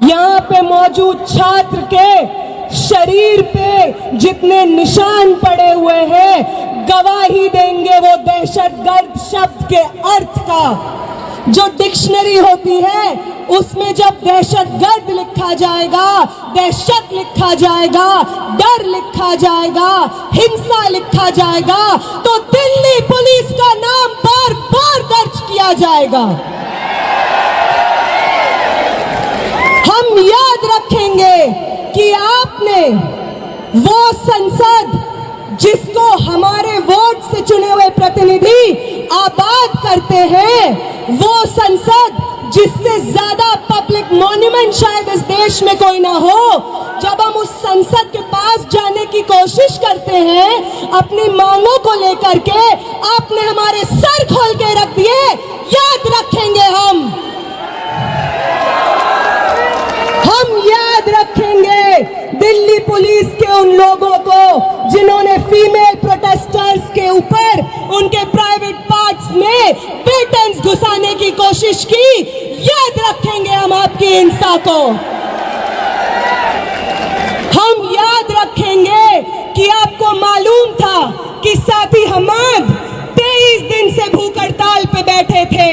यहाँ पे मौजूद छात्र के शरीर पे जितने निशान पड़े हुए हैं गवाही देंगे वो दहशतगर्द शब्द के अर्थ का। जो डिक्शनरी होती है उसमें जब दहशतगर्द लिखा जाएगा, दहशत लिखा जाएगा, डर लिखा जाएगा, हिंसा लिखा जाएगा, तो दिल्ली पुलिस का नाम बार बार दर्ज किया जाएगा। हम याद रखेंगे कि आपने वो संसद जिसको हमारे वोट से चुने हुए प्रतिनिधि आबाद करते हैं, वो संसद जिससे ज्यादा पब्लिक मॉन्यूमेंट शायद इस देश में कोई ना हो, जब हम उस संसद के पास जाने की कोशिश करते हैं अपनी मांगों को लेकर के, आपने हमारे सर खोल के रख दिए। याद रखेंगे हम याद रखेंगे दिल्ली पुलिस के उन लोगों को जिन्होंने फीमेल प्रोटेस्टर्स के ऊपर उनके प्राइवेट पार्ट्स में पेटेंट्स घुसाने की कोशिश की। याद रखेंगे हम आपकी हिंसा को। हम याद रखेंगे कि आपको मालूम था कि साथी हमाद 23 दिन से भूख हड़ताल पे बैठे थे।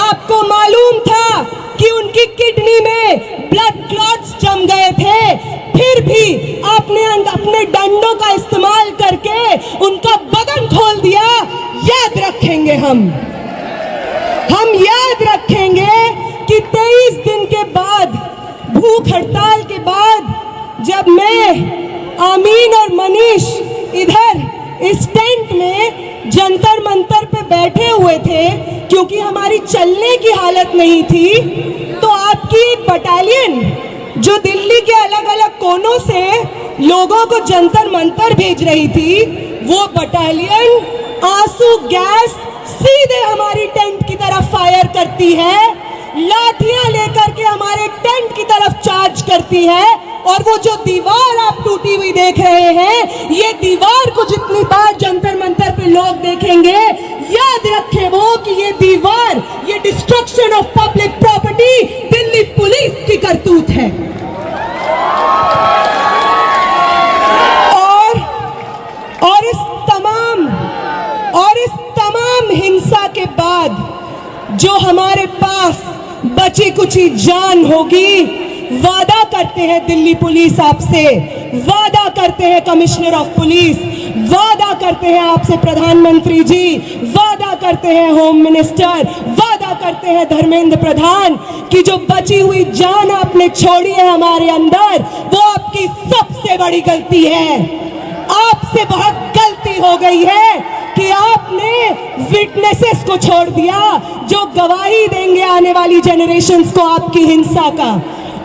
आपको मालूम था कि उनकी किडनी में ब्लड क्लॉट्स जम गए थे, फिर भी आपने अपने डंडों का इस्तेमाल करके उनका बदन खोल दिया। याद रखेंगे हम याद रखेंगे कि 23 दिन के बाद, भूख हड़ताल के बाद, जब मैं, आमीन और मनीष इधर इस टेंट में जंतर मंतर पे बैठे हुए थे क्योंकि हमारी चलने की हालत नहीं थी, तो आपकी एक बटालियन जो दिल्ली के अलग अलग कोनों से लोगों को जंतर मंतर भेज रही थी, वो बटालियन आंसू गैस सीधे हमारी टेंट की तरफ फायर करती है, लाठियां लेकर के हमारे टेंट की तरफ चार्ज करती है। और वो जो दीवार आप टूटी हुई देख रहे हैं, ये दीवार को जितनी बार जंतर मंतर पे लोग देखेंगे, याद रखें वो कि ये दीवार, ये destruction of public property Delhi police की करतूत है। और इस तमाम हिंसा के बाद जो हमारे पास बची कुची जान होगी, वादा करते हैं दिल्ली पुलिस आपसे, वादा करते हैं कमिश्नर ऑफ पुलिस, वादा करते हैं आपसे प्रधानमंत्री जी, वादा करते हैं होम मिनिस्टर, वादा करते हैं धर्मेंद्र प्रधान कि जो बची हुई जान आपने छोड़ी है हमारे अंदर, वो आपकी सबसे बड़ी गलती है। आपसे बहुत गलती हो गई है कि आपने विटनेसेस को छोड़ दिया जो गवाही देंगे आने वाली जनरेशंस को आपकी हिंसा का।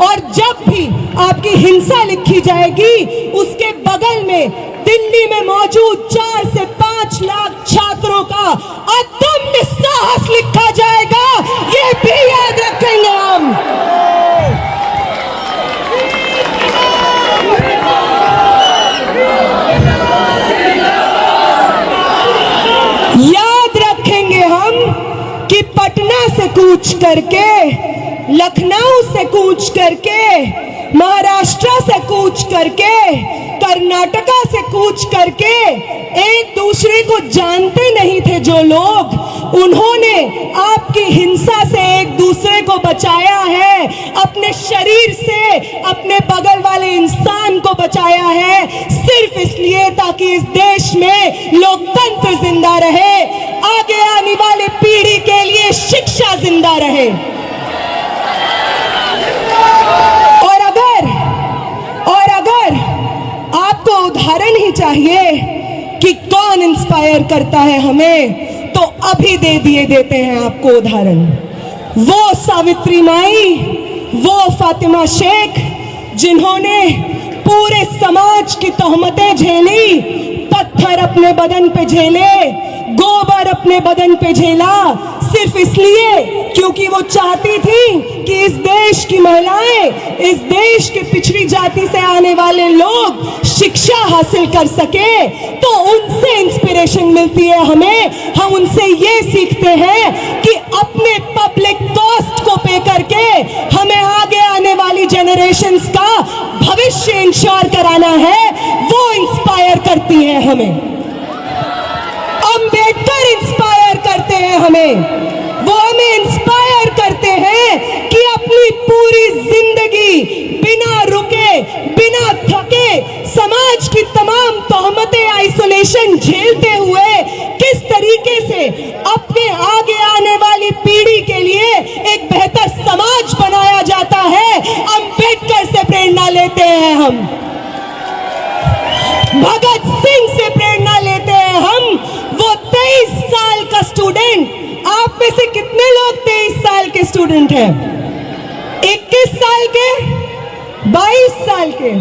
और जब भी आपकी हिंसा लिखी जाएगी, उसके बगल में दिल्ली में मौजूद 4 से 5 लाख छात्रों का अदम्य साहस लिखा जाएगा। ये भी याद रखेंगे हम। याद रखेंगे हम कि पटना से कूच करके, लखनऊ से कूच करके, महाराष्ट्र से कूच करके, कर्नाटका से कूच करके एक दूसरे को जानते नहीं थे जो लोग, उन्होंने आपकी हिंसा से एक दूसरे को बचाया है, अपने शरीर से अपने बगल वाले इंसान को बचाया है, सिर्फ इसलिए ताकि इस देश में लोकतंत्र जिंदा रहे, आगे आने वाले पीढ़ी के लिए शिक्षा जिंदा रहे। और अगर आपको उदाहरण ही चाहिए कि कौन इंस्पायर करता है हमें, तो अभी देते हैं आपको उदाहरण। वो सावित्री माई, वो फातिमा शेख जिन्होंने पूरे समाज की तोहमतें झेली, पत्थर अपने बदन पे झेले, गोबर अपने बदन पे झेला, सिर्फ इसलिए क्योंकि वो चाहती थी कि इस देश की महिलाएं, इस देश के पिछड़ी जाति से आने वाले लोग शिक्षा हासिल कर सके। तो उनसे इंस्पिरेशन मिलती है हमें। हम उनसे ये सीखते हैं कि अपने पब्लिक कॉस्ट को पे करके हमें आगे आने वाली जनरेशन बनाना है वो इंस्पायर करती है हमें। अंबेडकर इंस्पायर करते हैं हमें, वो हमें इंस्पायर करते हैं कि अपनी पूरी जिंदगी बिना रुके बिना थके समाज की तमाम तोहमतें आइसोलेशन झेलते हुए किस तरीके से अपने आगे आने वाली पीढ़ी के लिए एक बेहतर समाज बनाया जाता है, अंबेडकर से प्रेरणा लेते हैं हम, भगत सिंह से प्रेरणा लेते हैं हम। वो 23 साल का स्टूडेंट, आप में से कितने लोग 23 साल के स्टूडेंट हैं? 21 साल के, 22 साल के?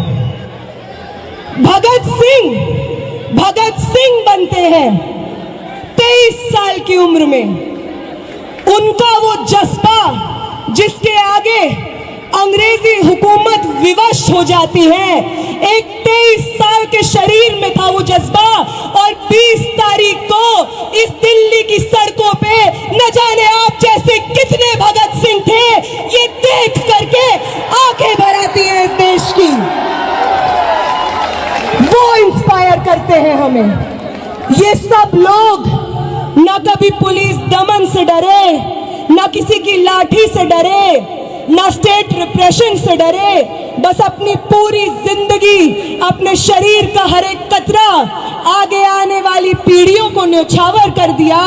भगत सिंह बनते हैं 23 साल की उम्र में। उनका वो जज्बा जिसके आगे अंग्रेजी हुकूमत विवश हो जाती है, एक 23 साल के शरीर में था वो जज्बा, और 20 तारीख को इस दिल्ली की सड़कों पे न जाने आप जैसे कितने भगत सिंह थे, ये देख करके आंखें भर आती हैं इस देश की। वो इंस्पायर करते हैं हमें। ये सब लोग ना कभी पुलिस दमन से डरे, ना किसी की लाठी से डरे, ना स्टेट रिप्रेशन से डरे, बस अपनी पूरी जिंदगी, अपने शरीर का हर एक कतरा आगे आने वाली पीढ़ियों को न्यौछावर कर दिया।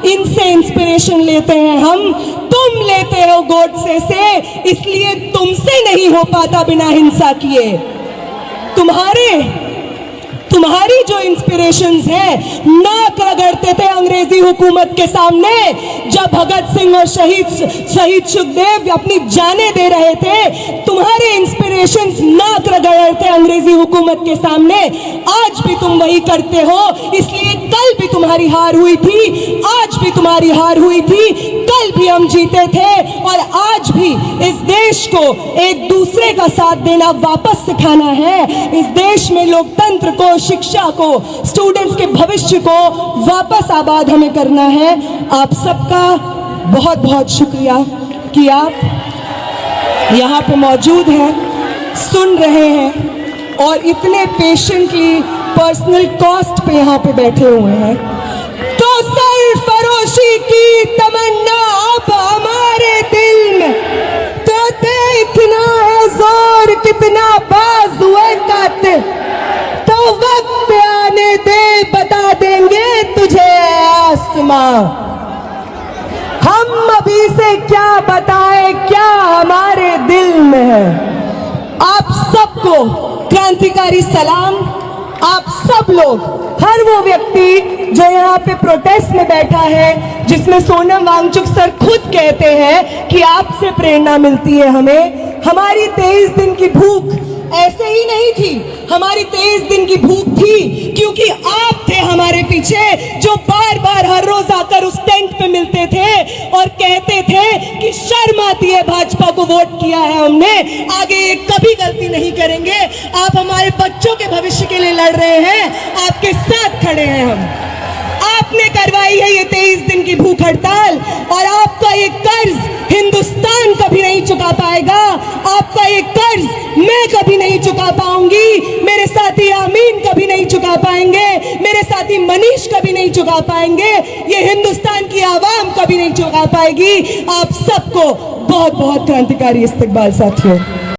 इनसे इंस्पिरेशन लेते हैं हम। तुम लेते हो गोडसे से, इसलिए तुमसे नहीं हो पाता बिना हिंसा किए। तुम्हारी जो इंस्पिरेशंस है, नाक रगड़ते थे अंग्रेजी हुकूमत के सामने जब भगत सिंह और शहीद सुखदेव अपनी जानें दे रहे थे। तुम्हारे इंस्पिरेशंस नाक रगड़ रहे थे अंग्रेजी हुकूमत के सामने। आज भी तुम वही करते हो, इसलिए कल भी तुम्हारी हार हुई थी, आज भी तुम्हारी हार हुई थी, कल भी हम जीते थे, और आज भी इस देश को एक दूसरे का साथ देना वापस सिखाना है। इस देश में लोकतंत्र को, शिक्षा को, स्टूडेंट्स के भविष्य को वापस आबाद हमें करना है। आप सबका बहुत बहुत शुक्रिया कि आप यहाँ पे मौजूद हैं, सुन रहे हैं और इतने पेशेंटली पर्सनल कॉस्ट पे यहाँ पे बैठे हुए हैं। तो सरफरोशी की तमन्ना अब हमारे दिल में, तो देखना है जोर कितना बाजुए कातिल, तो वक्त आने दे बता देंगे तुझे आसमां। हम अभी से क्या बताएं क्या हमारे दिल में है। आप सबको क्रांतिकारी सलाम। आप सब लोग, हर वो व्यक्ति जो यहाँ पे प्रोटेस्ट में बैठा है, जिसमें सोनम वांगचुक सर खुद कहते हैं कि आपसे प्रेरणा मिलती है हमें। हमारी 23 दिन की भूख ऐसे ही नहीं थी, हमारी 23 दिन की भूख थी क्योंकि आप थे हमारे पीछे, जो बार बार हर रोज आकर उस टेंट पे मिलते थे और कहते थे कि शर्म आती है, भाजपा को वोट किया है हमने, आगे ये कभी गलती नहीं करेंगे। आप हमारे बच्चों के भविष्य के लिए लड़ रहे हैं, आपके साथ खड़े हैं हम। आपने करवाई है ये 23 दिन की भूख हड़ताल, और आपका ये कर्ज हिंदुस्तान कभी नहीं चुका पाएगा। आपका ये कर्ज मैं कभी नहीं चुका पाऊंगी, मेरे साथी आमीन कभी नहीं चुका पाएंगे, मेरे साथी मनीष कभी नहीं चुका पाएंगे, ये हिंदुस्तान की आवाम कभी नहीं चुका पाएगी। आप सबको बहुत बहुत क्रांतिकारी इस्तकबाल साथियों।